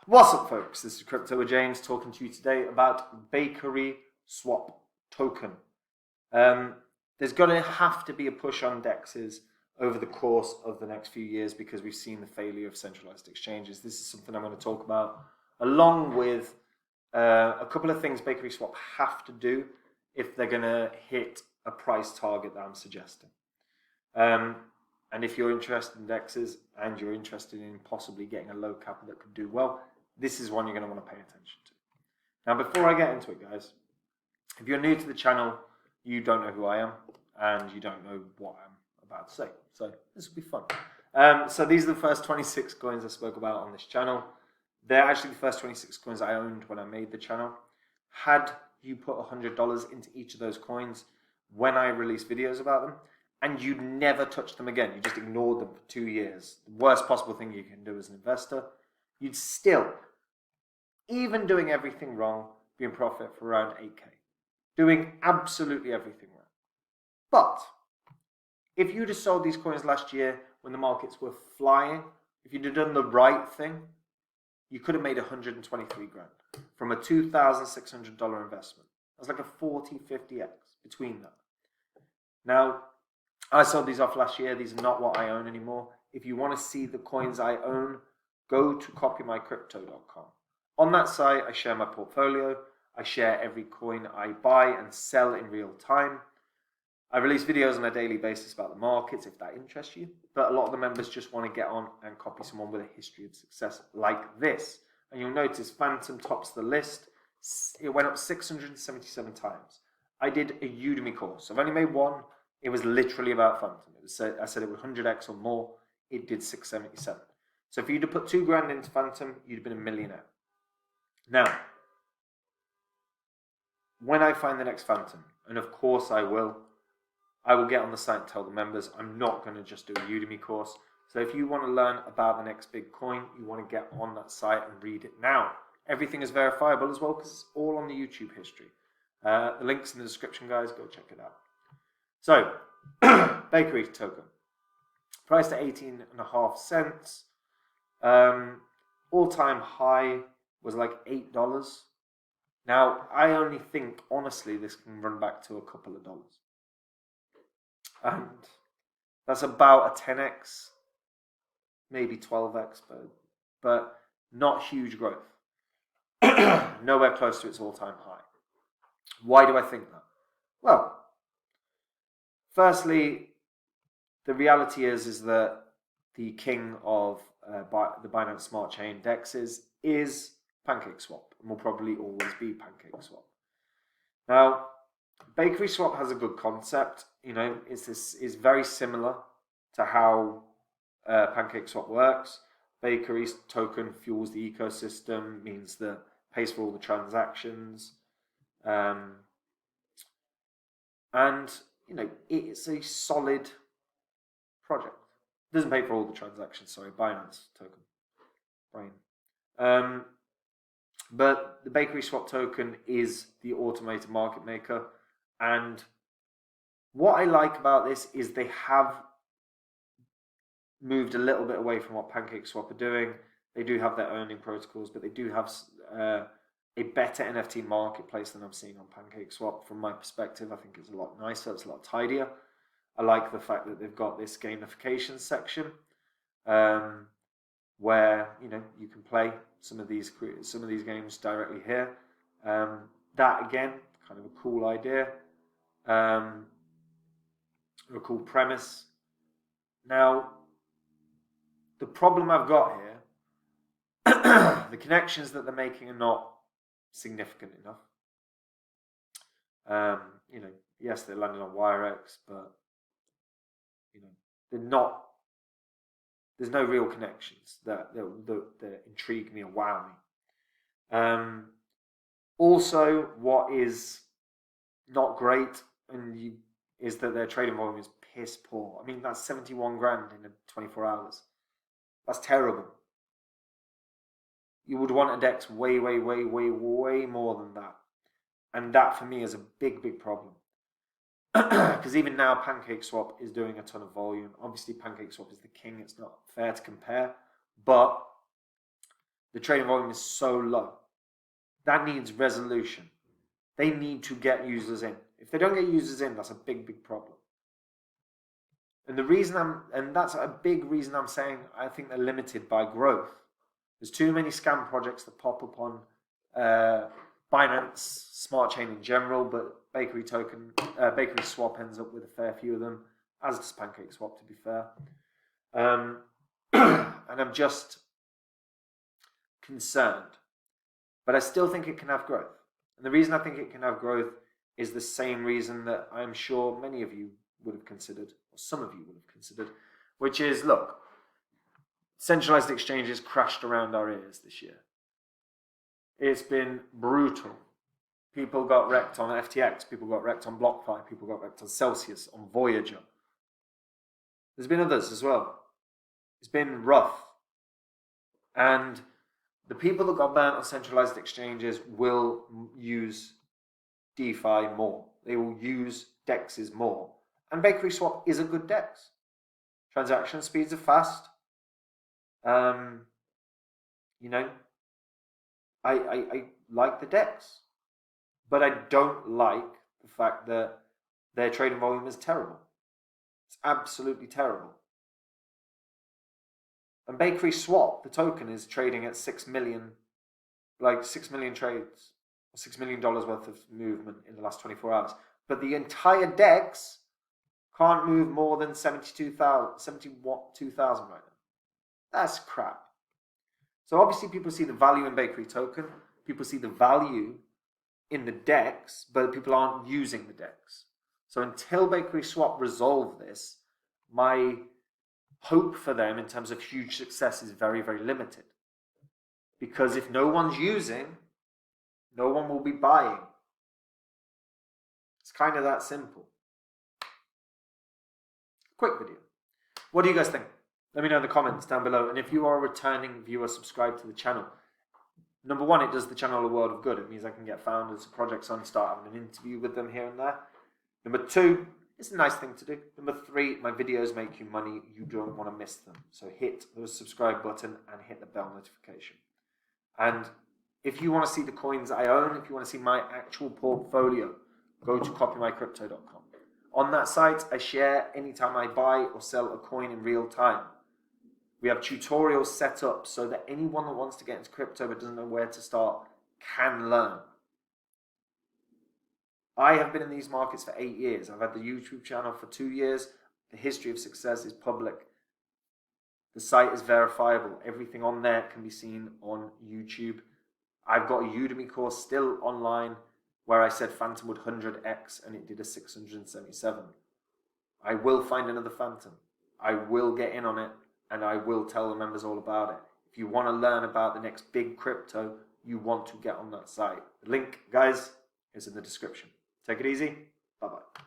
What's up, folks? This is Crypto with James talking to you today about Bakery Swap Token. There's going to have to be a push on DEXs over the course of the next few years because we've seen the failure of centralized exchanges. This is something I'm going to talk about along with a couple of things Bakery Swap have to do if they're going to hit a price target that I'm suggesting. And if you're interested in DEXs and you're interested in possibly getting a low cap that could do well, this is one you're going to want to pay attention to. Now, before I get into it, guys, if you're new to the channel, you don't know who I am and you don't know what I'm about to say. So this will be fun. So these are the first 26 coins I spoke about on this channel. They're actually the first 26 coins I owned when I made the channel. Had you put $100 into each of those coins when I released videos about them, and you never touched them again, you just ignored them for 2 years, the worst possible thing you can do as an investor, you'd still, even doing everything wrong, be in profit for around 8K. Doing absolutely everything wrong. But if you'd have sold these coins last year when the markets were flying, if you'd have done the right thing, you could have made 123 grand from a $2,600 investment. That's like a 40, 50x between that. Now, I sold these off last year. These are not what I own anymore. If you want to see the coins I own, go to copymycrypto.com. On that site, I share my portfolio. I share every coin I buy and sell in real time. I release videos on a daily basis about the markets if that interests you. But a lot of the members just want to get on and copy someone with a history of success like this. And you'll notice Phantom tops the list. It went up 677 times. I did a Udemy course. I've only made one. It was literally about Phantom. I said it was 100x or more. It did 677. So if you'd have put 2 grand into Phantom, you'd have been a millionaire. Now, when I find the next Phantom, and of course I will get on the site and tell the members I'm not going to just do a Udemy course. So if you want to learn about the next big coin, you want to get on that site and read it now. Everything is verifiable as well because it's all on the YouTube history. The link's in the description, guys. Go check it out. So, Bakerytoken, priced at 18.5 cents. All-time high was like $8. Now, I only think, honestly, this can run back to a couple of dollars. And that's about a 10x, maybe 12x, but not huge growth. Nowhere close to its all-time high. Why do I think that? Well, firstly, the reality is that the king of the Binance Smart Chain DEXs is PancakeSwap, and will probably always be PancakeSwap. Now, Bakery Swap has a good concept. You know, it's very similar to how PancakeSwap works. Bakery token fuels the ecosystem, means that pays for all the transactions, and you know, it's a solid project. It doesn't pay for all the transactions, sorry, Binance token. Brain. But the Bakery Swap token is the automated market maker. And what I like about this is they have moved a little bit away from what PancakeSwap are doing. They do have their earning protocols, but they do have a better NFT marketplace than I've seen on PancakeSwap. From my perspective, I think it's a lot nicer, it's a lot tidier. I like the fact that they've got this gamification section where you know you can play some of these games directly here. That again, kind of a cool idea, a cool premise. Now, the problem I've got here, the connections that they're making are not significant enough. You know, yes, they're landing on WireX, but you know, they're not. There's no real connections that intrigue me or wow me. Also, what is not great is that their trading volume is piss poor. I mean, that's 71 grand in 24 hours. That's terrible. You would want a DEX way more than that. And that for me is a big problem. Because even now, PancakeSwap is doing a ton of volume. Obviously, PancakeSwap is the king. It's not fair to compare. But the trading volume is so low. That needs resolution. They need to get users in. If they don't get users in, that's a big, big problem. And that's a big reason I'm saying I think they're limited by growth. There's too many scam projects that pop up on Binance, Smart Chain in general, but Bakery Swap ends up with a fair few of them, as does Pancake Swap, to be fair. And I'm just concerned. But I still think it can have growth. And the reason I think it can have growth is the same reason that I'm sure many of you would have considered, or some of you would have considered, which is, look, centralized exchanges crashed around our ears this year. It's been brutal. People got wrecked on FTX, people got wrecked on BlockFi, people got wrecked on Celsius, on Voyager. There's been others as well. It's been rough. And the people that got burnt on centralized exchanges will use DeFi more. They will use DEXs more. And Bakery Swap is a good DEX. Transaction speeds are fast. I like the DEX. But I don't like the fact that their trading volume is terrible. It's absolutely terrible. And Bakery Swap, the token, is trading at 6 million trades, $6 million worth of movement in the last 24 hours. But the entire DEX can't move more than 72,000 right now. That's crap. So obviously people see the value in Bakerytoken. People see the value in the DEX, but people aren't using the DEX. So until Bakery Swap resolve this, my hope for them in terms of huge success is very, very limited. Because if no one's using, no one will be buying. It's kind of that simple. Quick video. What do you guys think? Let me know in the comments down below. And if you are a returning viewer, subscribe to the channel. Number one, it does the channel a world of good. It means I can get founders of projects on, start having an interview with them here and there. Number two, it's a nice thing to do. Number three, my videos make you money. You don't want to miss them. So hit the subscribe button and hit the bell notification. And if you want to see the coins I own, if you want to see my actual portfolio, go to copymycrypto.com. On that site, I share anytime I buy or sell a coin in real time. We have tutorials set up so that anyone that wants to get into crypto but doesn't know where to start can learn. I have been in these markets for 8 years. I've had the YouTube channel for 2 years. The history of success is public. The site is verifiable. Everything on there can be seen on YouTube. I've got a Udemy course still online where I said Phantom would 100x and it did a 677. I will find another Phantom. I will get in on it and I will tell the members all about it. If you want to learn about the next big crypto, you want to get on that site. The link, guys, is in the description. Take it easy. Bye-bye.